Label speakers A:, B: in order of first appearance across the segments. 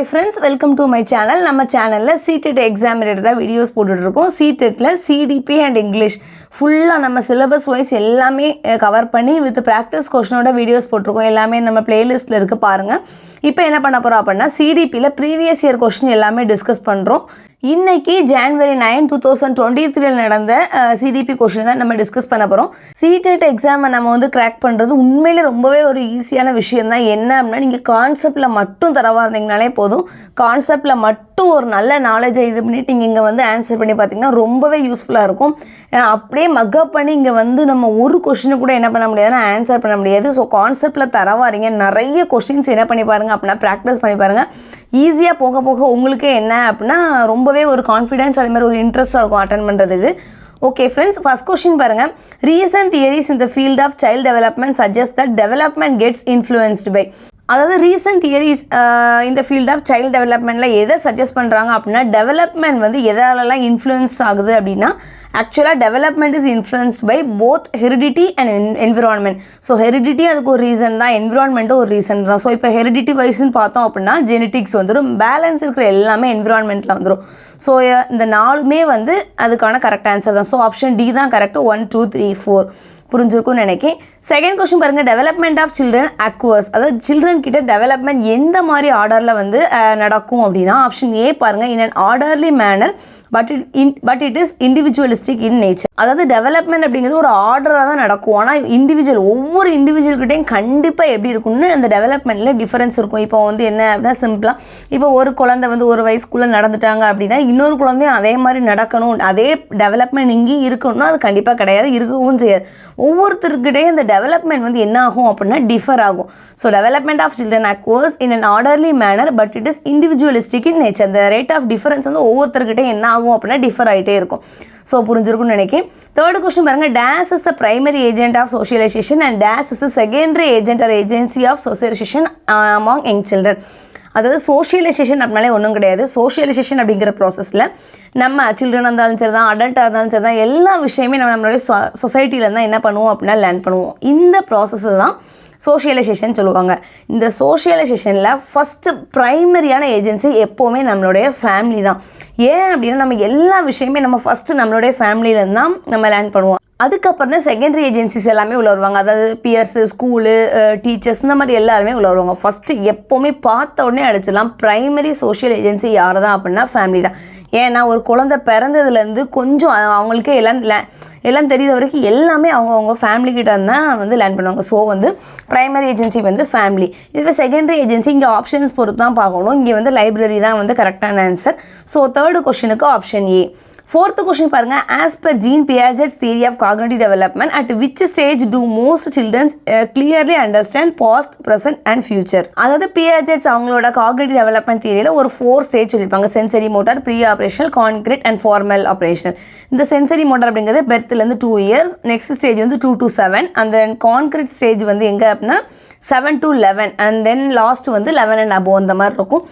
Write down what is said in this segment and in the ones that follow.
A: Hi friends, welcome to my channel. நம்ம சேனல்ல CTET exam related videos போட்டுட்டு இருக்கோம். CTETல CDP and English ஃபுல்லா நம்ம syllabus wise எல்லாமே கவர் பண்ணி with practice questionோட வீடியோஸ் போட்டுருக்கோம். எல்லாமே நம்ம பிளேலிஸ்ட்ல இருக்கு பாருங்க. இப்போ என்ன பண்ண போறோம் அப்படினா CDPல previous year question எல்லாமே டிஸ்கஸ் பண்றோம். இன்னைக்கு January 9, 2023 நடந்த CDP question தான் நம்ம டிஸ்கஸ் பண்ண போறோம். CTET எக்ஸாம் நம்ம வந்து கிராக் பண்றது உண்மையிலே ரொம்பவே ஒரு ஈஸியான விஷயம் தான். என்ன அப்படினா நீங்க கான்செப்ட்ல மட்டும் தரவா இருந்தீங்கனாலே போதும். கான்செப்ட்ல மட்டும் ஒரு நல்ல நாலேஜை இது பண்ணிட்டு நீங்க இங்க வந்து ஆன்சர் பண்ணி பாத்தீங்கன்னா ரொம்பவே யூஸ்ஃபுல்லா இருக்கும். அப்படியே மக்கப் பண்ணி இங்க வந்து நம்ம ஒரு क्वेश्चन கூட என்ன பண்ண முடியாதுன்னா ஆன்சர் பண்ண முடியாது. சோ கான்செப்ட்ல தரவா இருங்க. நிறைய क्वेश्चंस என்ன பண்ணி பாருங்க அப்படினா பிராக்டீஸ் பண்ணி பாருங்க. ஈஸியா போக போக உங்களுக்கு என்ன அப்படினா ரொம்பவே ஒரு கான்ஃபிடன்ஸ் அதே மாதிரி ஒரு இன்ட்ரஸ்டா இருக்கும் அட்டெண்ட் பண்றதுக்கு. Okay friends, first question பாருங்க. Recent theories in the field of child development suggest that development gets influenced by. அதாவது recent theories in the field of child developmentல எதை சஜஸ்ட் பண்றாங்க அப்படினா development வந்து எதாலலாம் இன்ஃப்ளூயன்ஸ் ஆகுது அப்படினா actually development is influenced by both heredity and environment. So heredity அதுக்கு ஒரு reason தான், environment ஒரு ரீசன் தான். ஸோ இப்போ heredity வைஸ்ன்னு பார்த்தோம் அப்படின்னா ஜெனட்டிக்ஸ் வந்துடும், பேலன்ஸ் இருக்கிற எல்லாமே என்விரான்மெண்ட்டில் வந்துடும். ஸோ இந்த நாலுமே வந்து அதுக்கான கரெக்ட் ஆன்சர் தான். ஸோ ஆப்ஷன் டி தான் கரெக்ட். 1 2 3 4 புரிஞ்சிருக்கும்னு நினைக்கிறேன். செகண்ட் கொஸ்டின் பாருங்க, டெவலப்மெண்ட் ஆஃப் சில்ட்ரன் அக்வர்ஸ், அதாவது சில்ட்ரன் கிட்ட டெவலப்மெண்ட் எந்த மாதிரி ஆர்டரில் வந்து நடக்கும் அப்படின்னா ஆப்ஷன் ஏ பாருங்க, in an orderly manner but it is individualistic in nature. அதாவது டெவலப்மெண்ட் அப்படிங்கிறது ஒரு ஆர்டராக தான் நடக்கும். ஆனால் ஒவ்வொரு இண்டிவிஜுவல்கிட்டையும் கண்டிப்பாக எப்படி இருக்கும்னு அந்த டெவலப்மெண்ட்டில் டிஃபரன்ஸ் இருக்கும். இப்போ வந்து என்ன அப்படின்னா சிம்பிளாக இப்போ ஒரு குழந்தை வந்து ஒரு வயசுக்குள்ளே நடந்துட்டாங்க அப்படின்னா இன்னொரு குழந்தையும் அதே மாதிரி நடக்கணும், அதே டெவலப்மெண்ட் இங்கேயும் இருக்கணும்னா அது கண்டிப்பாக கிடையாது, இருக்கவும் செய்யாது. ஒவ்வொருத்தருக்கிட்டே அந்த டெவலப்மெண்ட் வந்து என்ன ஆகும் அப்படின்னா டிஃபர் ஆகும். So development of children occurs in an orderly manner but it is individualistic in nature. அந்த ரேட் ஆஃப் டிஃபரன்ஸ் வந்து ஒவ்வொருத்தருக்கிட்டே என்ன ஆகும் அப்படின்னா டிஃபர் ஆகிட்டே இருக்கும். ஸோ புரிஞ்சிருக்கும்னு நினைக்கிறேன். தேர்ட் கொஸ்டின் பாருங்க, dash is the primary agent of socialisation and dash is the secondary agent or agency of socialisation among young children. அதாவது சோஷியலைசேஷன் அப்படின்னாலே ஒன்றும் கிடையாது. சோஷியலைசேஷன் அப்படிங்கிற ப்ராசஸில் நம்ம சில்ட்ரனாக இருந்தாலும் சரி தான், அடல்ட்டாக இருந்தாலும் சரி தான், எல்லா விஷயமே நம்மளுடைய சொசைட்டியில் இருந்தால் என்ன பண்ணுவோம் அப்படின்னா லேர்ன் பண்ணுவோம். இந்த ப்ராசஸை தான் சோஷியலைசேஷன் சொல்லுவாங்க. இந்த சோஷியலைசேஷனில் ஃபஸ்ட்டு ப்ரைமரியான ஏஜென்சி எப்போவுமே நம்மளுடைய ஃபேமிலி தான். ஏன் அப்படின்னா நம்ம எல்லா விஷயமே நம்ம ஃபஸ்ட்டு நம்மளுடைய ஃபேமிலியிலேருந்து தான் நம்ம லேர்ன் பண்ணுவோம். அதுக்கப்புறம் தான் செகண்டரி ஏஜென்சிஸ் எல்லாமே உள்ள வருவாங்க. அதாவது பியர்ஸு, ஸ்கூலு, டீச்சர்ஸ், இந்த மாதிரி எல்லாருமே உள்ள வருவாங்க. ஃபஸ்ட்டு எப்போவுமே பார்த்த உடனே அடிச்சிடலாம் ப்ரைமரி சோஷியல் ஏஜென்சி யார் தான் அப்படின்னா ஃபேமிலி தான். ஏன்னா ஒரு குழந்தை பிறந்ததுலேருந்து கொஞ்சம் அவங்களுக்கே எல்லாம் தெரியுற வரைக்கும் எல்லாமே அவங்க ஃபேமிலிக்கிட்ட தான் வந்து லேர்ன் பண்ணுவாங்க. ஸோ வந்து ப்ரைமரி ஏஜென்சி வந்து ஃபேமிலி. இதுவே செகண்டரி ஏஜென்சி இங்கே ஆப்ஷன்ஸ் பொறுத்து தான் பார்க்கணும். இங்கே வந்து லைப்ரரி தான் வந்து கரெக்டான ஆன்சர். ஸோ தேர்டு கொஸ்டினுக்கு ஆப்ஷன் ஏ. Fourth question பாருங்க, as per Jean Piaget's theory of cognitive development, at which stage do most children clearly understand past, present and future? அதாவது Piaget's அவங்களோட cognitive development theoryல ஒரு 4 stage சொல்லியிருப்பாங்க. Sensory motor, pre operational, concrete and formal operational. இந்த sensory motor அப்படிங்கிறது பெர்த்லேருந்து 2 years, next stage வந்து 2 to 7, and then concrete stage வந்து எங்கே அப்படின்னா 7 to 11, அண்ட் தென் லாஸ்ட் வந்து 11 and above அந்த மாதிரி இருக்கும்.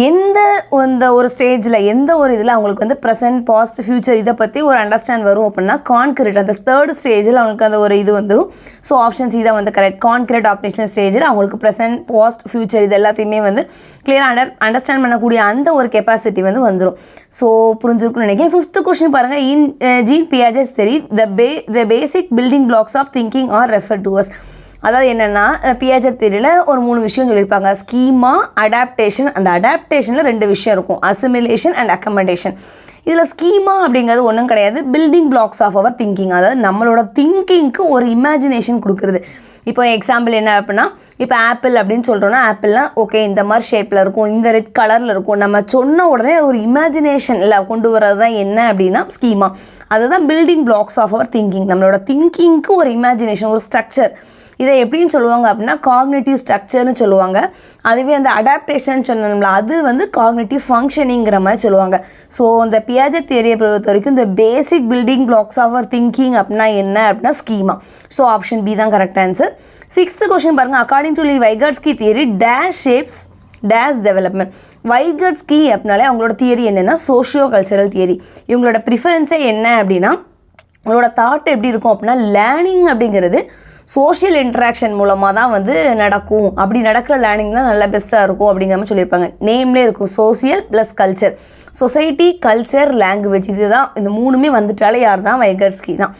A: எந்த ஒரு ஸ்டேஜில் எந்த ஒரு இதில் அவங்களுக்கு வந்து ப்ரெசன்ட், பாஸ்ட், ஃபியூச்சர் இதை பற்றி ஒரு அண்டர்ஸ்டாண்ட் வரும் அப்படின்னா கான்கிரீட் அந்த தேர்ட் ஸ்டேஜில் அவங்களுக்கு அந்த ஒரு இது வந்துடும். ஸோ ஆப்ஷன் சி தான் வந்து கரெக்ட். கான்கிரீட் ஆப்ரேஷனல் ஸ்டேஜில் அவங்களுக்கு ப்ரெசன்ட், பாஸ்ட், ஃபியூச்சர் இது எல்லாத்தையுமே வந்து கிளியராக அண்டர்ஸ்டாண்ட் பண்ணக்கூடிய அந்த ஒரு கெப்பாசிட்டி வந்து வந்துடும். ஸோ புரிஞ்சிருக்குன்னு நினைக்கிறேன். ஃபிஃப்த் கொஸ்டின் பாருங்கள், in Jean Piaget's theory the basic building blocks of thinking are refer to as. அதாவது என்னென்னா பியாஜெட் தியரியில் ஒரு 3 விஷயம் சொல்லியிருப்பாங்க. Schema, adaptation. அந்த அடாப்டேஷனில் 2 விஷயம் இருக்கும், அசிமிலேஷன் அண்ட் அக்கமடேஷன். இதில் ஸ்கீமா அப்படிங்கிறது ஒன்றும் கிடையாது, building blocks of our thinking. அதாவது நம்மளோட திங்கிங்க்கு ஒரு இமேஜினேஷன் கொடுக்குறது. இப்போ எக்ஸாம்பிள் என்ன அப்படின்னா, இப்போ ஆப்பிள் அப்படின்னு சொல்கிறோன்னா ஆப்பிள்லாம் ஓகே இந்த மாதிரி ஷேப்பில் இருக்கும், இந்த ரெட் கலரில் இருக்கும். நம்ம சொன்ன உடனே ஒரு இமேஜினேஷனில் கொண்டு வரது தான் என்ன அப்படின்னா ஸ்கீமா. அதுதான் building blocks of our thinking. நம்மளோட திங்கிங்க்கு ஒரு இமேஜினேஷன், ஒரு ஸ்ட்ரக்சர். இதை எப்படின்னு சொல்லுவாங்க அப்படின்னா காக்னேட்டிவ் ஸ்ட்ரக்சர்னு சொல்லுவாங்க. அதுவே அந்த அடாப்டேஷன் சொன்னோம்ல அது வந்து காக்னேட்டிவ் ஃபங்க்ஷனிங்கிற மாதிரி சொல்லுவாங்க. ஸோ இந்த பியாஜெட் தியரியை பொறுத்த வரைக்கும் இந்த basic building blocks of our thinking அப்படின்னா என்ன அப்படின்னா ஸ்கீமா. ஸோ ஆப்ஷன் பி தான் கரெக்ட் ஆன்சர். 6th கொஸ்டின் பாருங்கள், according to Vygotsky theory dash shapes dash development. Vygotsky அப்படின்னாலே அவங்களோட தியரி என்னென்னா சோஷியோ கல்ச்சரல் தியரி. இவங்களோட ப்ரிஃபரன்ஸே என்ன அப்படின்னா உங்களோட தாட் எப்படி இருக்கும் அப்படின்னா லேர்னிங் அப்படிங்கிறது சோஷியல் இன்ட்ராக்ஷன் மூலமாக தான் வந்து நடக்கும். அப்படி நடக்கிற லேர்னிங் தான் நல்லா பெஸ்ட்டாக இருக்கும் அப்படிங்கிற மாதிரி சொல்லியிருப்பாங்க. நேம்லேயே இருக்கும் social plus culture. Society, culture, language, இதுதான் இந்த மூணுமே வந்துட்டாலே யார் தான்? வைகட்ஸ்கி தான்.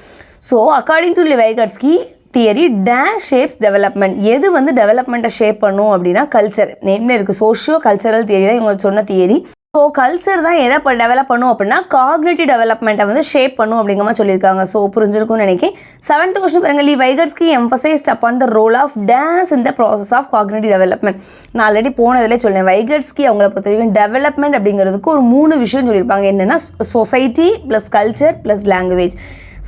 A: So according to Vygotsky theory dash shapes development. எது வந்து டெவலப்மெண்ட்டை ஷேப் பண்ணும் அப்படின்னா கல்ச்சர். நேம்ல இருக்குது சோஷியோ கல்ச்சரல் தியரி தான் இவங்க சொன்ன தியரி. ஸோ கல்ச்சர் தான் எதை டெவலப் பண்ணும் அப்படின்னா காக்னிட்டிவ் டெவலப்மெண்ட்டை வந்து ஷேப் பண்ணும் அப்படிங்கிற மாதிரி சொல்லியிருக்காங்க. ஸோ புரிஞ்சிருக்கும்னு நினைக்கிறேன். 7th கொஸ்டின் பாருங்கள். Vygotsky emphasized upon the role of dash in the process of cognitive development. நான் ஆல்ரெடி போனதிலே சொன்னேன். வைகட்ஸ்கி அவங்கள பொறுத்த வரைக்கும் டெவலப்மெண்ட் அப்படிங்கிறதுக்கு ஒரு 3 விஷயம் சொல்லியிருப்பாங்க. என்னென்னா society plus culture plus language.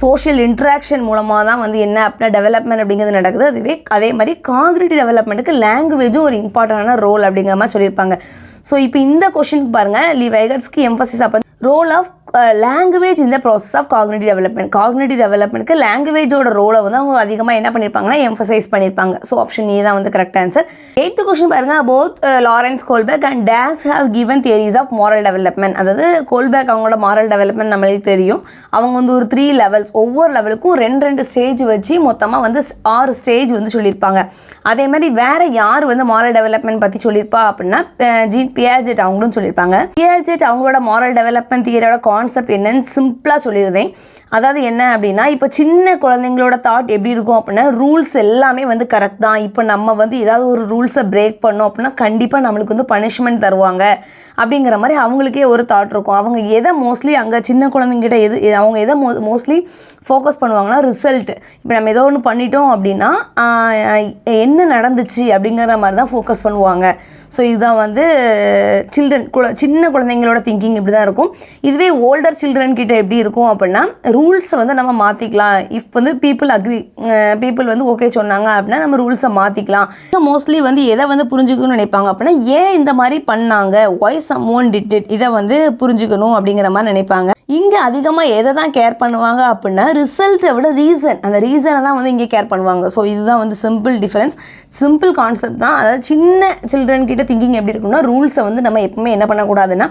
A: Social interaction மூலமாக தான் வந்து என்ன அப்படின்னா டெவலப்மெண்ட் அப்படிங்கிறது நடக்குது. அதே மாதிரி காக்னிட்டிவ் டெவலப்மெண்ட்டுக்கு லாங்குவேஜும் ஒரு இம்பார்ட்டண்டான ரோல் அப்படிங்கிற மாதிரி சொல்லியிருப்பாங்க. ஸோ இப்போ இந்த கொஷினுக்கு பாருங்கள். Vygotsky emphasis upon role of language இந்த process of cognitive development. Cognitive டெவலப்மெண்ட்டுக்கு லாங்குவேஜோட ரோலை வந்து அவங்க அதிகமாக என்ன பண்ணியிருப்பாங்கன்னா எம்பசைஸ் பண்ணியிருப்பாங்க. ஸோ ஆப்ஷன் ஏ தான் வந்து கரெக்ட் ஆன்சர். 8th கொஸ்டின் பாருங்கள். Both Lawrence Kohlberg and dash have given theories of moral development. அதாவது கோல்பெக் அவங்களோட மாரல் டெவலப்மெண்ட் நம்மளுக்கு தெரியும். அவங்க வந்து ஒரு 3 லெவல்ஸ், ஒவ்வொரு லெவலுக்கும் 2 ஸ்டேஜ் வச்சு மொத்தமாக வந்து 6 ஸ்டேஜ் வந்து சொல்லியிருப்பாங்க. அதே மாதிரி வேறு யார் வந்து மாரல் டெவலப்மெண்ட் பற்றி சொல்லியிருப்பா அப்படின்னா ஜீன் பியாஜெட் அவங்களும் சொல்லியிருப்பாங்க. பியாஜெட் அவங்களோட மாரல் டெவலப்மெண்ட் தியரியோட கான்செப்ட் என்னன்னு சிம்பிளாக சொல்லியிருந்தேன். அதாவது என்ன அப்படின்னா இப்போ சின்ன குழந்தைங்களோட தாட் எப்படி இருக்கும் அப்படின்னா ரூல்ஸ் எல்லாமே வந்து கரெக்ட் தான். இப்போ நம்ம வந்து ஏதாவது ஒரு ரூல்ஸை பிரேக் பண்ணோம் அப்படின்னா கண்டிப்பாக நம்மளுக்கு வந்து பனிஷ்மெண்ட் தருவாங்க அப்படிங்கிற மாதிரி அவங்களுக்கே ஒரு தாட் இருக்கும். அவங்க எதை மோஸ்ட்லி அங்கே சின்ன குழந்தைங்கிட்ட அவங்க எதை மோஸ்ட்லி ஃபோக்கஸ் பண்ணுவாங்கன்னா ரிசல்ட். இப்போ நம்ம ஏதோ ஒன்று பண்ணிட்டோம் அப்படின்னா என்ன நடந்துச்சு அப்படிங்கிற மாதிரி தான் ஃபோக்கஸ் பண்ணுவாங்க. ஸோ இதுதான் வந்து சின்ன குழந்தைங்களோட திங்கிங் இப்படி தான் இருக்கும். இதுவே ஓல்டர் சில்ட்ரன் கிட்ட எப்படி இருக்கும் அப்படின்னா ரூல்ஸை வந்து நம்ம மாற்றிக்கலாம். இஃப் வந்து பீப்புள் வந்து ஓகே சொன்னாங்க அப்படின்னா நம்ம ரூல்ஸை மாற்றிக்கலாம். மோஸ்ட்லி வந்து எதை வந்து புரிஞ்சுக்கணும்னு நினைப்பாங்க அப்படின்னா ஏன் இந்த மாதிரி பண்ணாங்க, ஒய் சம்ஒன் டிட் இட், இதை வந்து புரிஞ்சுக்கணும் அப்படிங்கிற மாதிரி நினைப்பாங்க. இங்கே அதிகமாக எதை தான் கேர் பண்ணுவாங்க அப்படின்னா ரிசல்ட்டை விட ரீசன், அந்த ரீசனை தான் வந்து இங்கே கேர் பண்ணுவாங்க. ஸோ இதுதான் வந்து சிம்பிள் டிஃபரன்ஸ், சிம்பிள் கான்செப்ட் தான். அதாவது சின்ன சில்ட்ரன் கிட்ட திங்கிங் எப்படி இருக்குன்னா ரூல்ஸை வந்து நம்ம எப்பவுமே என்ன பண்ணக்கூடாதுன்னா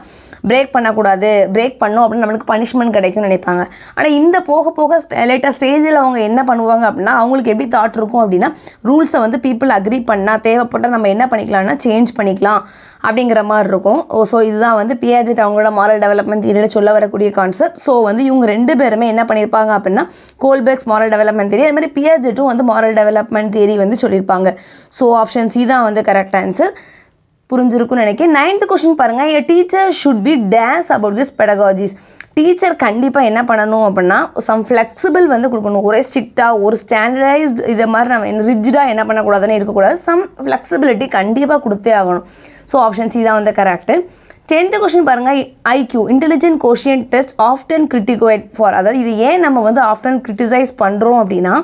A: பிரேக் பண்ணக்கூடாது. பிரேக் பண்ணோம் அப்படின்னு நம்மளுக்கு பனிஷ்மெண்ட் கிடைக்கும்னு நினைப்பாங்க. ஆனால் இந்த போக போக லேட்டஸ்ட் ஸ்டேஜில் அவங்க என்ன பண்ணுவாங்க அப்படின்னா அவங்களுக்கு எப்படி தாட் இருக்கும் அப்படின்னா ரூல்ஸை வந்து பீப்புள் அக்ரி பண்ணால் தேவைப்பட்டால் நம்ம என்ன பண்ணிக்கலாம்னா சேஞ்ச் பண்ணிக்கலாம் அப்படிங்கிற மாதிரி இருக்கும். ஸோ இதுதான் வந்து பியாஜெட் அவங்களோட மாரல் டெவலப்மெண்ட் தியரியில் சொல்ல வரக்கூடிய கான்செப்ட். ஸோ வந்து இவங்க 2 பேருமே என்ன பண்ணியிருப்பாங்க அப்படின்னா கோல்பெக்ஸ் மாரல் டெவலப்மெண்ட் தியரி, அது மாதிரி பியாஜெட்டும் வந்து மாரல் டெவலப்மெண்ட் தியரி வந்து சொல்லியிருப்பாங்க. ஸோ ஆப்ஷன் சி தான் வந்து கரெக்ட் ஆன்சர். புரிஞ்சிருக்குன்னு நினைக்கிறேன். 9th கொஸ்டின் பாருங்கள். A teacher should be dash about this pedagogies. Teacher கண்டிப்பாக என்ன பண்ணணும் அப்படின்னா சம் ஃப்ளெக்சிபிள் வந்து கொடுக்கணும். ஒரே ஸ்ட்ரிக்டாக ஒரு ஸ்டாண்டர்டைஸ்ட் இதை மாதிரி நம்ம ரிஜிடாக என்ன பண்ணக்கூடாதுன்னு இருக்கக்கூடாது. சம் ஃப்ளெக்சிபிலிட்டி கண்டிப்பாக கொடுத்தே ஆகணும். ஸோ ஆப்ஷன் சி தான் வந்து கரெக்டு. 10th கொஸ்டின் பாருங்கள். IQ intelligent quotient test often criticized for. அதாவது இது ஏன் நம்ம வந்து ஆஃப்டன் கிரிட்டிசைஸ் பண்ணுறோம் அப்படின்னா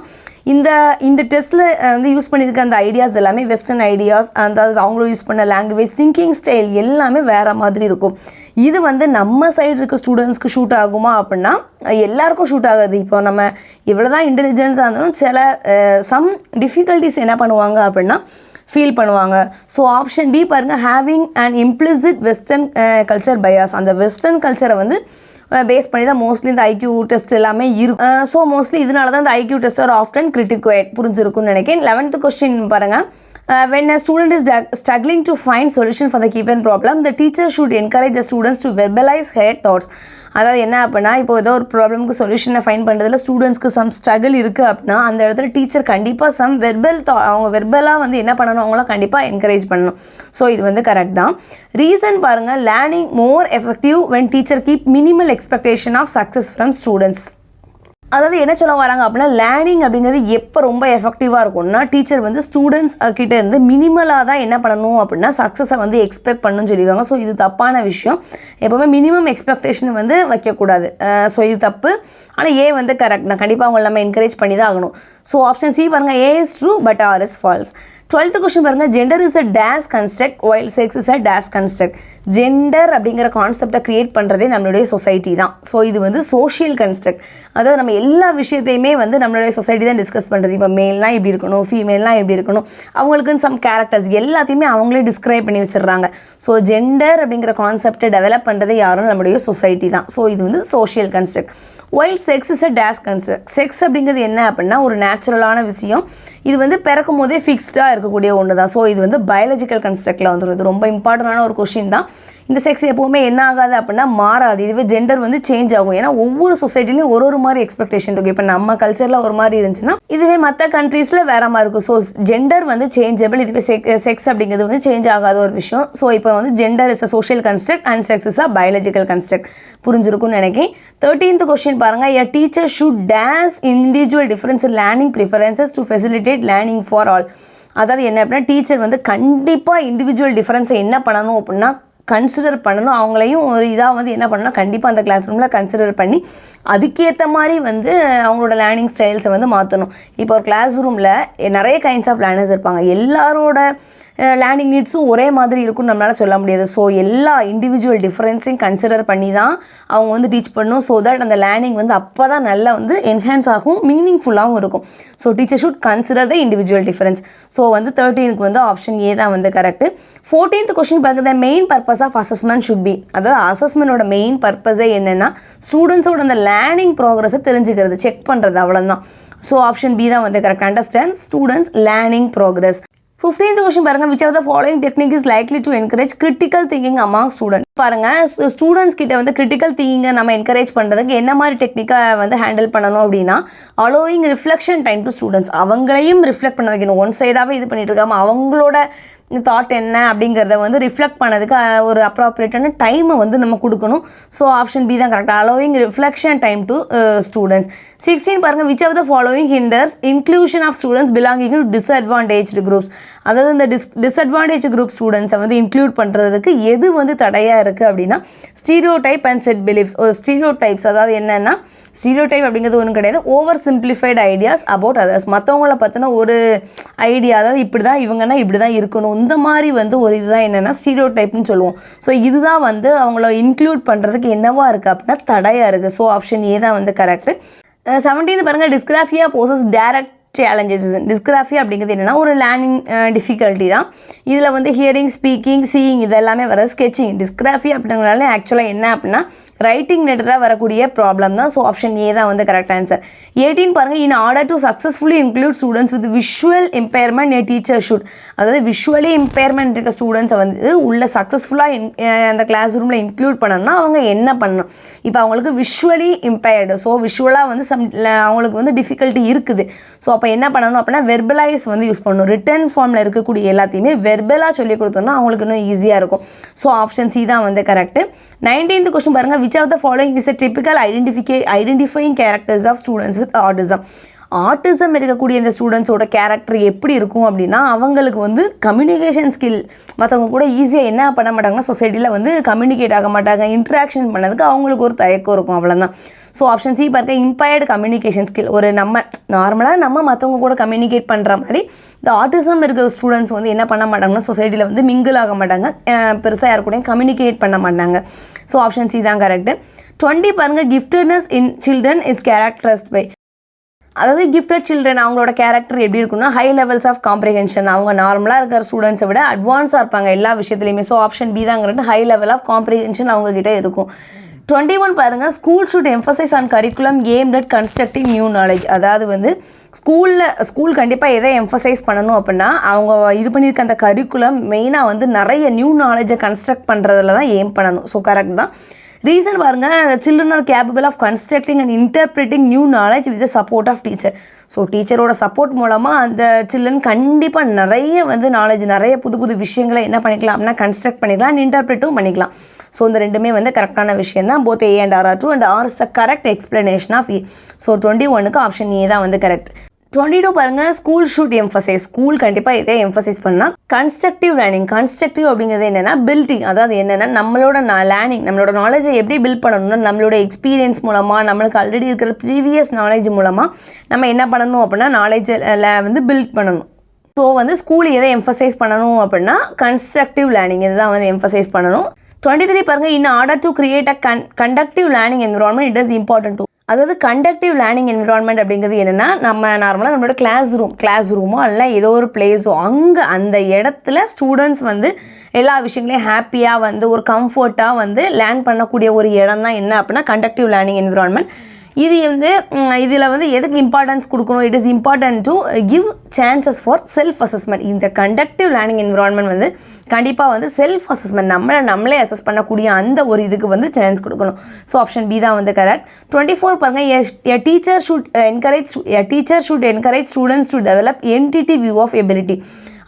A: இந்த டெஸ்ட்டில் வந்து யூஸ் பண்ணியிருக்க அந்த ஐடியாஸ் எல்லாமே வெஸ்டர்ன் ஐடியாஸ், அதாவது அவங்களும் யூஸ் பண்ண லாங்குவேஜ், திங்கிங் ஸ்டைல் எல்லாமே வேறு மாதிரி இருக்கும். இது வந்து நம்ம சைடு இருக்க ஸ்டூடெண்ட்ஸ்க்கு ஷூட் ஆகுமா அப்படின்னா எல்லாருக்கும் ஷூட் ஆகாது. இப்போ நம்ம இவ்வளோ தான் இன்டெலிஜென்ஸாக இருந்தாலும் சில சம் டிஃபிகல்ட்டிஸ் என்ன பண்ணுவாங்க அப்படின்னா ஃபீல் பண்ணுவாங்க. ஸோ ஆப்ஷன் டி பாருங்கள். Having and implicit western culture bias. அந்த வெஸ்டர்ன் கல்ச்சரை வந்து பேஸ் பண்ணி தான் மோஸ்ட்லி இந்த ஐக்யூ டெஸ்ட் எல்லாமே இருக்கும். ஸோ மோஸ்ட்லி இதனால தான் இந்த ஐக்யூ டெஸ்ட் ஆர் ஆஃப்டன் கிரிட்டிகோட். புரிஞ்சிருக்குன்னு நினைக்கிறேன். 11th கொஸ்டின் பாருங்கள். When a student is struggling to find solution for the given problem, the teacher should encourage the students to verbalize their thoughts. அதாவது என்ன அப்படின்னா இப்போ ஏதோ ஒரு ப்ராப்ளமுக்கு சொல்யூஷனை ஃபைண்ட் பண்ணுறதுல ஸ்டூடெண்ட்ஸ்க்கு சம் ஸ்ட்ரகிள் இருக்குது அப்படின்னா அந்த இடத்துல டீச்சர் கண்டிப்பாக சம் அவங்க வெர்பலாக வந்து என்ன பண்ணணும், அவங்களாம் கண்டிப்பாக என்கரேஜ் பண்ணணும். ஸோ இது வந்து கரெக்ட் தான். ரீசன் பாருங்கள். Learning more effective when teacher keep minimal expectation of success from students. அதாவது என்ன சொல்ல வராங்க அப்படின்னா லேர்னிங் அப்படிங்கிறது எப்போ ரொம்ப எஃபெக்டிவாக இருக்கும்னா டீச்சர் வந்து ஸ்டூடெண்ட்ஸ் கிட்டே இருந்து மினிமலாக தான் என்ன பண்ணணும் அப்படின்னா சக்ஸஸை வந்து எக்ஸ்பெக்ட் பண்ணணும்னு சொல்லியிருக்காங்க. ஸோ இது தப்பான விஷயம். எப்போவுமே மினிமம் எக்ஸ்பெக்டேஷன் வந்து வைக்கக்கூடாது. ஸோ இது தப்பு. ஆனால் ஏ வந்து கரெக்ட் தான். கண்டிப்பாக அவங்களை நம்ம என்கரேஜ் பண்ணி தான் ஆகணும். ஸோ ஆப்ஷன் சி பாருங்கள். A is true but R is false. 12th question பாருங்கள். Gender is a dash construct while sex is a dash construct. Gender அப்படிங்கிற கான்செப்டை க்ரியேட் பண்ணுறதே நம்மளுடைய சொசைட்டி தான். ஸோ இது வந்து சோஷியல் கன்ஸ்ட்ரக்ட். அதாவது நம்ம எல்லா விஷயத்தையுமே வந்து நம்மளுடைய சொசைட்டி தான் டிஸ்கஸ் பண்ணுறது. இப்போ மேல்னால் எப்படி இருக்கணும், ஃபீமேல்னால் எப்படி இருக்கணும், அவங்களுக்குன்னு சம் கேரக்டர்ஸ் எல்லாத்தையுமே அவங்களே டிஸ்கிரைப் பண்ணி வச்சிடுறாங்க. ஸோ ஜெண்டர் அப்படிங்கிற கான்செப்டை டெவலப் பண்ணுறதே யாரும் நம்மளுடைய சொசைட்டி தான். ஸோ இது வந்து social construct. while sex is a dash construct. Sex அப்படிங்கிறது என்ன அப்படின்னா ஒரு நேச்சுரலான விஷயம். இது வந்து பிறக்கும் போதே ஃபிக்ஸ்டாக இருக்கக்கூடிய ஒன்று தான். ஸோ இது வந்து பயாலஜிக்கல் கன்ஸ்ட்ரக்டில் வந்துடும். இது ரொம்ப இம்பார்ட்டண்டான ஒரு கொஷின் தான். இந்த செக்ஸ் எப்போவுமே என்ன ஆகாது அப்படின்னா மாறாது. இதுவே ஜெண்டர் வந்து சேஞ்ச் ஆகும். ஏன்னா ஒவ்வொரு சொசைட்டிலையும் ஒரு மாதிரி எக்ஸ்பெக்டேஷன் இருக்குது. இப்போ நம்ம கல்ச்சரில் ஒரு மாதிரி இருந்துச்சுன்னா இதுவே மற்ற கண்ட்ரீஸில் வேற மாதிரி இருக்கும். ஸோ ஜெண்டர் வந்து சேஞ்சபிள். இதுவே செக்ஸ் அப்படிங்கிறது வந்து சேஞ்ச் ஆகாத ஒரு விஷயம். ஸோ இப்போ வந்து gender is a social construct and sex is a biological construct. புரிஞ்சிருக்கும்னு நினைக்கிறேன். 13th கொஸ்டின் பாருங்க. A teacher should dash individual difference in learning preferences to facilitate learning for all. அதாவது என்ன அப்படின்னா டீச்சர் வந்து கண்டிப்பாக இண்டிவிஜுவல் டிஃப்ரென்ஸை என்ன பண்ணணும் அப்படின்னா கன்சிடர் பண்ணணும். அவங்களையும் ஒரு இதாக வந்து என்ன பண்ணணும், கண்டிப்பாக அந்த கிளாஸ் ரூமில் கன்சிடர் பண்ணி அதுக்கேற்ற மாதிரி வந்து அவங்களோட லேர்னிங் ஸ்டைல்ஸை வந்து மாற்றணும். இப்போ ஒரு கிளாஸ் ரூமில் நிறைய கைண்ட்ஸ் ஆஃப் லேர்னர்ஸ் இருப்பாங்க. எல்லாரோட லேர்னிங் நீட்ஸும் ஒரே மாதிரி இருக்குன்னு நம்மளால் சொல்ல முடியாது. ஸோ எல்லா இண்டிவிஜுவல் டிஃப்ரென்ஸையும் கன்சிடர் பண்ணி தான் அவங்க வந்து டீச் பண்ணணும். ஸோ தட் அந்த லேர்னிங் வந்து அப்போ தான் நல்லா வந்து என்ஹான்ஸ் ஆகும், மீனிங்ஃபுல்லாகவும் இருக்கும். So teacher should consider the individual difference. So வந்து 13க்கு வந்து ஆப்ஷன் ஏ தான் வந்து கரெக்டு. 14th கொஸ்டின் பார்க்க the main purpose of assessment should be. அதாவது அசஸ்மெண்டோட மெயின் பர்பஸே என்னென்னா ஸ்டூடெண்ட்ஸோட அந்த லேர்னிங் ப்ராக்ரஸை தெரிஞ்சுக்கிறது, செக் பண்ணுறது, அவ்வளோதான். ஸோ ஆப்ஷன் பி தான் வந்து correct. Understand students learning progress. 15th question பாருங்க. which of the following technique is likely to encourage critical thinking among students? பாருங்க, ஸ்டூடெண்ட்ஸ் கிட்ட வந்து கிரிட்டிக்கல் திங்கிங்கை நம்ம என்கரேஜ் பண்ணுறதுக்கு என்ன மாதிரி டெக்னிக்கை வந்து ஹேண்டில் பண்ணணும் அப்படின்னா allowing reflection time to students. அவங்களையும் ரிஃப்ளெக்ட் பண்ண வைக்கணும். ஒன் சைடாகவே இது பண்ணிட்டு இருக்காம அவங்களோட தாட் என்ன அப்படிங்கிறத வந்து ரிஃப்ளெக்ட் பண்ணதுக்கு ஒரு அப்ராப்ரியேட்டான டைமை வந்து நம்ம கொடுக்கணும். ஸோ ஆப்ஷன் பி தான் கரெக்டாக. Allowing reflection time to students. 16 பாருங்கள். Which of the following hinders inclusion of students belonging to disadvantaged groups. அதாவது இந்த டிஸ்அட்வான்டேஜ் குரூப் ஸ்டூடெண்ட்ஸை வந்து இன்க்ளூட் பண்ணுறதுக்கு எது வந்து தடையாக இருக்குது அப்படின்னா ஸ்டீரியோடைப் அண்ட் செட் பிலீஃப்ஸ். ஒரு ஸ்டீரியோடைப்ஸ் அதாவது என்னென்னா ஸ்டீரியோடைப் அப்படிங்கிறது ஒன்றும் கிடையாது, over simplified ideas about others. மற்றவங்கள பற்றின ஒரு ஐடியா, அதாவது இப்படி தான் இவங்கன்னா இப்படி தான் இருக்கணும், இந்த மாதிரி வந்து ஒரு இதுதான் என்னென்னா ஸ்டீரியோடைப்னு சொல்லுவோம். ஸோ இதுதான் வந்து அவங்கள இன்க்ளூட் பண்ணுறதுக்கு என்னவா இருக்குது அப்படின்னா தடையாக இருக்குது. ஸோ ஆப்ஷன் ஏ தான் வந்து கரெக்டு. 17th பாருங்கள். Dysgraphia poses direct challenges. Dysgraphia அப்படிங்கிறது என்னென்னா ஒரு லேர்னிங் டிஃபிகல்ட்டி தான். இதில் வந்து ஹியரிங், ஸ்பீக்கிங், சீயிங் இதெல்லாமே வர ஸ்கெச்சிங். டிஸ்கிராஃபி அப்படிங்கிறதுனால ஆக்சுவலாக என்ன அப்படின்னா ரைட்டிங் ரிலேட்டடாக வரக்கூடிய ப்ராப்ளம் தான். ஸோ ஆப்ஷன் ஏ தான் வந்து கரெக்ட் ஆன்சர். 18 பாருங்கள். In order to successfully include students with visual impairment A teacher should. அதாவது விஷுவலி இம்பேர்மெண்ட் இருக்க ஸ்டூடெண்ட்ஸை வந்து உள்ள சக்ஸஸ்ஃபுல்லாக அந்த கிளாஸ் ரூமில் இன்க்ளூட் பண்ணணும்னா அவங்க என்ன பண்ணணும்? இப்போ அவங்களுக்கு விஷுவலி இம்பேர்டு, ஸோ விஷுவலாக வந்து அவங்களுக்கு வந்து டிஃபிகல்ட்டி இருக்குது. ஸோ அப்போ என்ன பண்ணணும் அப்படின்னா வெர்பலைஸ் வந்து யூஸ் பண்ணணும். ரிட்டன் ஃபார்மில் இருக்கக்கூடிய எல்லாத்தையுமே வெர்பலாக சொல்லி கொடுத்தோம்னா அவங்களுக்கு இன்னும் ஈஸியாக இருக்கும். ஸோ ஆப்ஷன் சி தான் வந்து கரெக்டு. 19th கொஸ்டின் பாருங்கள். which of the following is a typical identifying characters of students with autism? Autism இருக்கக்கூடிய இந்த ஸ்டூடெண்ட்ஸோட கேரக்டர் எப்படி இருக்கும் அப்படின்னா அவங்களுக்கு வந்து கம்யூனிகேஷன் ஸ்கில் மற்றவங்க கூட ஈஸியாக என்ன பண்ண மாட்டாங்கன்னா சொசைட்டியில் வந்து கம்யூனிகேட் ஆக மாட்டாங்க, இன்ட்ராக்ஷன் பண்ணதுக்கு அவங்களுக்கு ஒரு தயக்கம் இருக்கும், அவ்வளோதான். ஸோ ஆப்ஷன் சி பார்க்க இம்பயர்டு கம்யூனிகேஷன் ஸ்கில். ஒரு நம்ம நார்மலாக நம்ம மற்றவங்க கூட கம்யூனிகேட் பண்ணுற மாதிரி இந்த ஆட்டிசம் இருக்கிற ஸ்டூடெண்ட்ஸ் வந்து என்ன பண்ண மாட்டாங்கன்னா சொசைட்டியில் வந்து மிங்கிள் ஆக மாட்டாங்க, பெருசாக யார் கூடயும் கம்யூனிகேட் பண்ண மாட்டாங்க. ஸோ ஆப்ஷன் சி தான் கரெக்டு. 20 பாருங்கள். Giftedness in children is characterized by. அதாவது கிஃப்டட் சில்ட்ரன் அவங்களோட கேரக்டர் எப்படி இருக்குன்னா ஹை லெவல்ஸ் ஆஃப் காம்ப்ரிஹென்ஷன். அவங்க நார்மலாக இருக்கிற ஸ்டூடெண்ட்ஸை விட அட்வான்ஸாக இருப்பாங்க எல்லா விஷயத்துலையுமே. ஸோ ஆப்ஷன் பி தாங்கிறது ஹை லெவல் ஆஃப் காம்ப்ரிஹென்ஷன் அவங்ககிட்ட இருக்கும். 21 பாருங்கள். School should emphasize on curriculum aimed at constructing new knowledge. அதாவது வந்து ஸ்கூல் கண்டிப்பாக எதை எம்ஃபசைஸ் பண்ணணும் அப்படின்னா அவங்க இது பண்ணியிருக்க அந்த கரிக்குலம் மெயினாக வந்து நிறைய நியூ நாலேஜை கன்ஸ்ட்ரக்ட் பண்ணுறதுல தான் எய்ம் பண்ணணும். ஸோ கரெக்ட் தான். ரீசன் பாருங்கள். Children are capable of constructing and interpreting new knowledge with the support of teacher. So டீச்சரோட சப்போர்ட் மூலமாக அந்த சில்ட்ரன் கண்டிப்பாக நிறைய வந்து நாலேஜ், நிறைய புது புது விஷயங்களை என்ன பண்ணிக்கலாம் அப்படின்னா கன்ஸ்ட்ரக்ட் பண்ணிக்கலாம் அண்ட் இன்டர்பிரிட்டும் பண்ணிக்கலாம். ஸோ இந்த ரெண்டுமே வந்து கரெக்டான விஷயம் தான். Both A and R are true and R is the correct explanation of A. So 21க்கு ஆப்ஷன் ஏ தான் வந்து கரெக்ட். 22 பாருங்கள். School should emphasize. ஸ்கூல் கண்டிப்பாக இதை எம்ஃபசைஸ் பண்ணால் கன்ஸ்ட்ரக்டிவ் லேர்னிங். கன்ஸ்ட்ரக்டிவ் அப்படிங்கிறது என்னென்னா பில்டிங். அதாவது என்னென்னா நம்மளோட லேர்னிங், நம்மளோட நாலேஜை எப்படி பில்ட் பண்ணணும்னா நம்மளோட எக்ஸ்பீரியன்ஸ் மூலமாக, நம்மளுக்கு ஆல்ரெடி இருக்கிற ப்ரீவியஸ் நாலேஜ் மூலமாக நம்ம என்ன பண்ணணும் அப்படின்னா நாலேஜை வந்து பில்ட் பண்ணணும். ஸோ வந்து ஸ்கூல் எதை எம்ஃபசைஸ் பண்ணணும் அப்படின்னா கன்ஸ்ட்ரக்டிவ் லேர்னிங் இதுதான் வந்து எம்ஃபசைஸ் பண்ணணும். 23 பாருங்கள். In order to create a conductive learning environment it is important to. அதாவது கண்டக்டிவ் லேர்னிங் என்விரான்மெண்ட் அப்படிங்கிறது என்னென்னா நம்ம நார்மலாக நம்மளோட கிளாஸ் ரூமோ இல்லை ஏதோ ஒரு பிளேஸோ அங்கே அந்த இடத்துல ஸ்டூடெண்ட்ஸ் வந்து எல்லா விஷயங்களையும் ஹாப்பியாக வந்து ஒரு கம்ஃபர்ட்டாக வந்து லேர்ன் பண்ணக்கூடிய ஒரு இடம் தான் என்ன அப்படின்னா கண்டக்டிவ் லேர்னிங் என்விரான்மெண்ட். இது வந்து இதில் வந்து எதுக்கு இம்பார்ட்டன்ஸ் கொடுக்கணும், it is important to give chances for self assessment. இந்த கண்டக்டிவ் லேர்னிங் என்விரான்மெண்ட் வந்து கண்டிப்பாக வந்து செல்ஃப் அசஸ்மெண்ட், நம்மளே அசஸ் பண்ணக்கூடிய அந்த ஒரு இதுக்கு வந்து சான்ஸ் கொடுக்கணும். ஸோ ஆப்ஷன் பி தான் வந்து கரெக்ட். 24 பாருங்கள், teacher should encourage students to develop entity view of ability.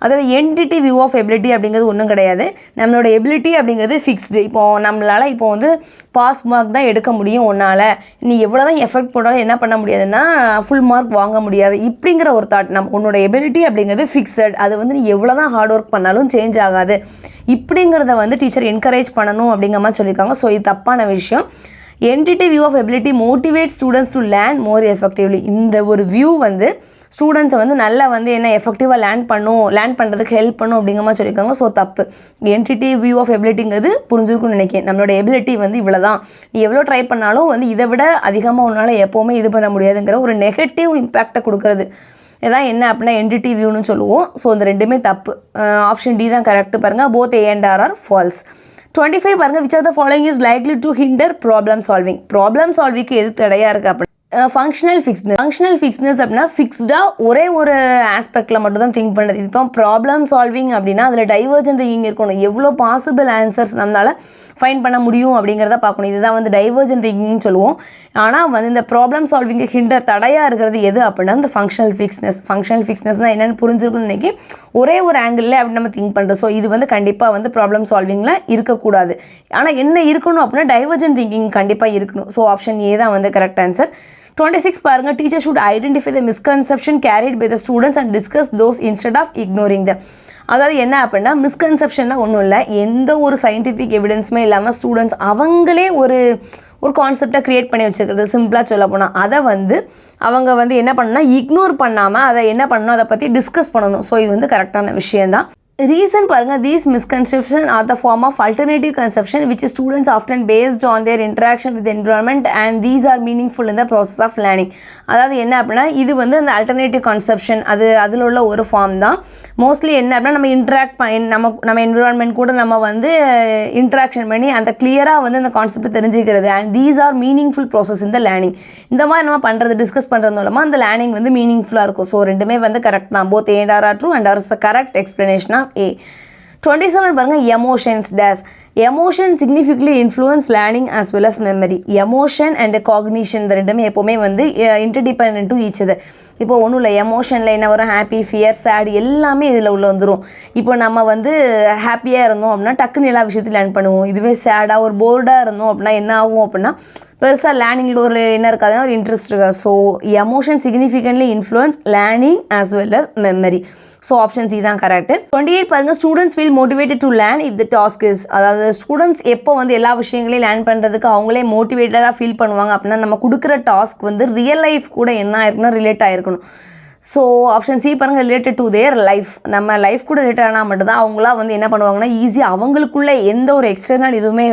A: அதாவது என்டிட்டி வியூ ஆஃப் எபிலிட்டி அப்படிங்கிறது ஒன்றும் கிடையாது. நம்மளோட எபிலிட்டி அப்படிங்கிறது ஃபிக்ஸ்டு. இப்போது நம்மளால் இப்போ வந்து பாஸ் மார்க் தான் எடுக்க முடியும், ஒன்றால் நீ எவ்வளோ தான் எஃபெக்ட் போட்டாலும் என்ன பண்ண முடியாதுன்னா ஃபுல் மார்க் வாங்க முடியாது இப்படிங்கிற ஒரு தாட். உன்னோட எபிலிட்டி அப்படிங்கிறது ஃபிக்ஸட், அது வந்து நீ எவ்வளோ தான் ஹார்ட் ஒர்க் பண்ணாலும் சேஞ்ச் ஆகாது இப்படிங்கிறத வந்து டீச்சர் என்கரேஜ் பண்ணணும் அப்படிங்கிற மாதிரி சொல்லியிருக்காங்க. ஸோ இது தப்பான விஷயம். Entity view of ability motivate students to learn more effectively. இந்த ஒரு வியூ வந்து ஸ்டூடெண்ட்ஸை வந்து நல்லா வந்து என்ன எஃபெக்டிவாக லேர்ன் பண்ணுறதுக்கு ஹெல்ப் பண்ணும் அப்படிங்கிற மாதிரி சொல்லியிருக்காங்க. ஸோ தப்பு. என்டிட்டி வியூ ஆஃப் எபிலிட்டிங்கிறது புரிஞ்சிருக்குன்னு நினைக்கிறேன். நம்மளோட எபிலிட்டி வந்து இவ்வளோ தான், நீ எவ்வளோ ட்ரை பண்ணாலும் வந்து இதை விட அதிகமாக உன்னால் எப்போவுமே இது பண்ண முடியாதுங்கிற ஒரு நெகட்டிவ் இம்பேக்டை கொடுக்குறது இதான் என்ன அப்படின்னா என்டிட்டி வியூன்னு சொல்லுவோம். ஸோ இந்த ரெண்டுமே தப்பு. ஆப்ஷன் டி தான் கரெக்ட். பாருங்கள், both A and R false. 25 பாருங்கள், which are the following is likely to hinder problem solving. Problem சால்விங்க்கு எது தடையாக இருக்குது அப்படி ஃபங்க்ஷனல் ஃபிக்ஸ்னஸ் அப்படின்னா ஃபிக்ஸ்டாக ஒரே ஒரு ஆஸ்பெக்டில் மட்டும் தான் திங்க் பண்ணுறது. இப்போ ப்ராப்ளம் சால்விங் அப்படின்னா அதில் டைவர்ஜென்ட் திங்கிங் இருக்கணும், எவ்வளோ பாசிபிள் ஆன்சர்ஸ் நம்மளால் ஃபைன் பண்ண முடியும் அப்படிங்கிறத பார்க்கணும். இதுதான் வந்து டைவர்ஜென்ட் திங்கிங்னு சொல்லுவோம். ஆனால் வந்து இந்த ப்ராப்ளம் சால்விங்கு ஹிண்டர் தடையாக இருக்கிறது எது அப்படின்னா இந்த ஃபங்க்ஷனல் ஃபிக்ஸ்னஸ்னால் என்னென்னு புரிஞ்சிருக்குன்னு நினைக்கி ஒரே ஒரு ஆங்கிளில் அப்படி நம்ம திங்க் பண்ணுறோம். ஸோ இது வந்து கண்டிப்பாக வந்து ப்ராப்ளம் சால்விங்கில் இருக்கக்கூடாது. ஆனால் என்ன இருக்கணும் அப்படின்னா டைவர்ஜென்ட் திங்கிங் கண்டிப்பாக இருக்கணும். ஸோ ஆப்ஷன் ஏ தான் வந்து கரெக்ட் ஆன்சர். 26 பாருங்கள், teacher should identify the misconception carried by the students and discuss those instead of ignoring them. அதாவது என்ன அப்படின்னா மிஸ்கன்செப்ஷன்னா ஒன்றும் இல்லை, எந்த ஒரு சயின்டிஃபிக் எவிடன்ஸுமே இல்லாமல் ஸ்டூடெண்ட்ஸ் அவங்களே ஒரு கான்செப்டை க்ரியேட் பண்ணி வச்சுருக்கிறது. சிம்பிளாக சொல்ல போனால் அதை வந்து அவங்க வந்து என்ன பண்ணணும்னா இக்னோர் பண்ணாமல் அதை என்ன பண்ணணும், அதை பற்றி டிஸ்கஸ் பண்ணணும். ஸோ இது வந்து கரெக்டான விஷயந்தான். ரீசன் பாருங்கள், these misconceptions are the form of alternative conception which students often based on their interaction with the environment and these are meaningful in the process of learning. அதாவது என்ன அப்படின்னா இது வந்து அந்த அல்டர்னேட்டிவ் கான்செப்ஷன் அதில் உள்ள ஒரு ஃபார்ம் தான். மோஸ்ட்லி என்ன அப்படின்னா நம்ம இன்ட்ராக்ட் நம்ம என்விரான்மெண்ட் கூட நம்ம வந்து இன்ட்ராக்ஷன் பண்ணி அந்த கிளியராக வந்து அந்த கான்செப்டை தெரிஞ்சுக்கிறது. And these are meaningful process இந்த லேர்னிங். இந்த மாதிரி நம்ம பண்ணுறது டிஸ்கஸ் பண்ணுறது மூலமாக அந்த லேர்னிங் வந்து மீனிங்ஃபுல்லாக இருக்கும். ஸோ ரெண்டுமே வந்து கரெக்ட் தான். Both A and R true and R is the correct explanation of A. 27 பாருங்கள், emotions dash. Emotion significantly influence learning as well as memory. Emotion and cognition இந்த ரெண்டுமே எப்போவுமே வந்து இன்டர்டிபெண்டன்ட் டு ஈச் அதர். இப்போ ஒன்றும் இல்லை, எமோஷனில் என்ன வரும், ஹாப்பி, ஃபியர், சேட் எல்லாமே இதில் உள்ள வந்துடும். இப்போ நம்ம வந்து ஹாப்பியாக இருந்தோம் அப்படின்னா டக்குன்னு எல்லா விஷயத்தையும் லேர்ன் பண்ணுவோம். இதுவே சேடாக ஒரு போர்டாக இருந்தோம் அப்படின்னா என்ன ஆகும் அப்படின்னா பெருசாக லேர்னிங்கில் ஒரு என்ன இருக்காதுன்னா ஒரு இன்ட்ரெஸ்ட் இருக்காது. So emotion significantly influence learning as well as memory. So option C தான் கரெக்ட். 28 பாருங்கள், students feel motivated to learn if the task is. அதாவது ஸ்டூடெண்ட்ஸ் எப்போ வந்து எல்லா விஷயங்களையும் லேர்ன் பண்ணுறதுக்கு அவங்களே மோட்டிவேட்டடாக ஃபீல் பண்ணுவாங்க அப்படின்னா நம்ம கொடுக்குற டாஸ்க் வந்து ரியல் லைஃப் கூட என்ன ஆயிருக்கணும், ரிலேட் ஆகிருக்கணும். ஸோ ஆப்ஷன் சி பாருங்கள், ரிலேட்டட் டு தேர் லைஃப். நம்ம லைஃப் கூட ரிலேட்டட் ஆனால் மட்டும்தான் அவங்களாம் வந்து என்ன பண்ணுவாங்கன்னா ஈஸியாக அவங்களுக்குள்ளே எந்த ஒரு எக்ஸ்டர்னல் இதுவுமே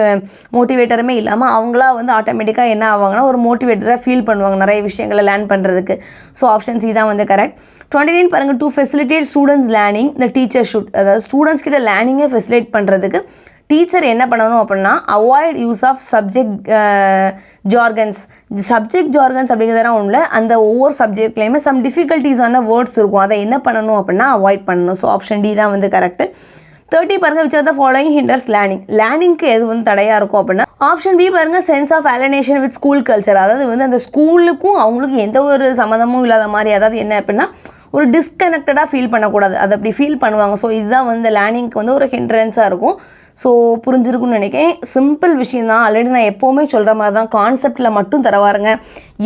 A: மோட்டிவேட்டருமே இல்லாமல் அவங்களா வந்து ஆட்டோமேட்டிக்காக என்ன ஆவாங்கன்னா ஒரு மோட்டிவேட்டராக ஃபீல் பண்ணுவாங்க நிறைய விஷயங்களை லேர்ன் பண்ணுறதுக்கு. ஸோ ஆப்ஷன் சி தான் வந்து கரெக்ட். 29 பாருங்கள், to facilitate students learning the teacher should. அதாவது ஸ்டூடெண்ட்ஸ் கிட்ட லேர்னிங்கை ஃபெசிலிட்டேட் பண்ணுறதுக்கு டீச்சர் என்ன பண்ணணும் அப்படின்னா avoid use of subject jargons அப்படிங்கிறதெல்லாம் ஒன்றும் அந்த ஒவ்வொரு சப்ஜெக்ட்லேயுமே சம் டிஃபிகல்ட்டிஸான வேர்ட்ஸ் இருக்கும், அதை என்ன பண்ணணும் அப்படின்னா அவாய்ட் பண்ணணும். ஸோ ஆப்ஷன் டி தான் வந்து கரெக்ட். 30 பாருங்கள், which are the following hinders லேர்னிங்க்கு எது வந்து தடையாக இருக்கும் அப்படின்னா ஆப்ஷன் பி பாருங்கள், sense of alienation with school culture. அதாவது வந்து அந்த ஸ்கூலுக்கும் அவங்களுக்கு எந்த ஒரு சம்மந்தமும் இல்லாத மாதிரி, அதாவது என்ன அப்படின்னா ஒரு டிஸ்கனெக்டடாக ஃபீல் பண்ணக்கூடாது, அதை அப்படி ஃபீல் பண்ணுவாங்க. ஸோ இதுதான் வந்து லேர்னிங்க்கு வந்து ஒரு ஹிண்ட்ரன்ஸாக இருக்கும். ஸோ புரிஞ்சிருக்குன்னு நினைக்கிறேன். சிம்பிள் விஷயம் தான். ஆல்ரெடி நான் எப்போவுமே சொல்கிற மாதிரி தான், கான்செப்டில் மட்டும் தரவாருங்க.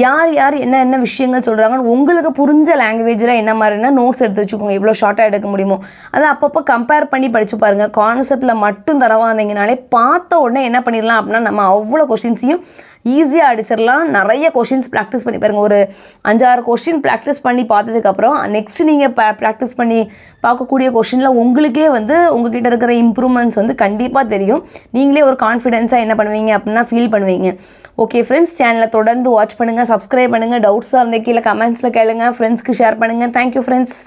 A: யார் என்ன விஷயங்கள் சொல்கிறாங்கன்னு உங்களுக்கு புரிஞ்ச லாங்குவேஜில் என்ன மாதிரினா நோட்ஸ் எடுத்து வச்சுக்கோங்க, எவ்வளோ ஷார்ட்டாக எடுக்க முடியுமோ அதை அப்பப்போ கம்பேர் பண்ணி படித்து பாருங்கள். கான்செப்டில் மட்டும் தரவாந்தீங்கனாலே பார்த்த உடனே என்ன பண்ணிடலாம் அப்படின்னா நம்ம அவ்வளோ கொஷின்ஸையும் ஈஸியாக அடிச்சிடலாம். நிறைய கொஷின்ஸ் ப்ராக்டிஸ் பண்ணி பாருங்கள். ஒரு 5-6 கொஷின் ப்ராக்டிஸ் பண்ணி பார்த்ததுக்கப்புறம் நெக்ஸ்ட்டு நீங்கள் ப்ராக்டிஸ் பண்ணி பார்க்கக்கூடிய கொஷினில் உங்களுக்கே வந்து உங்ககிட்ட இருக்கிற இம்ப்ரூவ்மெண்ட்ஸ் வந்து கண்டிப்பாக தெரியும். நீங்களே ஒரு கான்ஃபிடென்ஸாக என்ன பண்ணுவீங்க அப்படின்னா ஃபீல் பண்ணுவீங்க. ஓகே ஃப்ரெண்ட்ஸ், சேனலை தொடர்ந்து வாட்ச் பண்ணுங்கள், சப்ஸ்கிரைப் பண்ணுங்கள். டவுட்ஸாக இருந்தால் கீழே கமெண்ட்ஸில் கேளுங்க, ஃப்ரெண்ட்ஸ்க்கு ஷேர் பண்ணுங்கள். Thank you friends.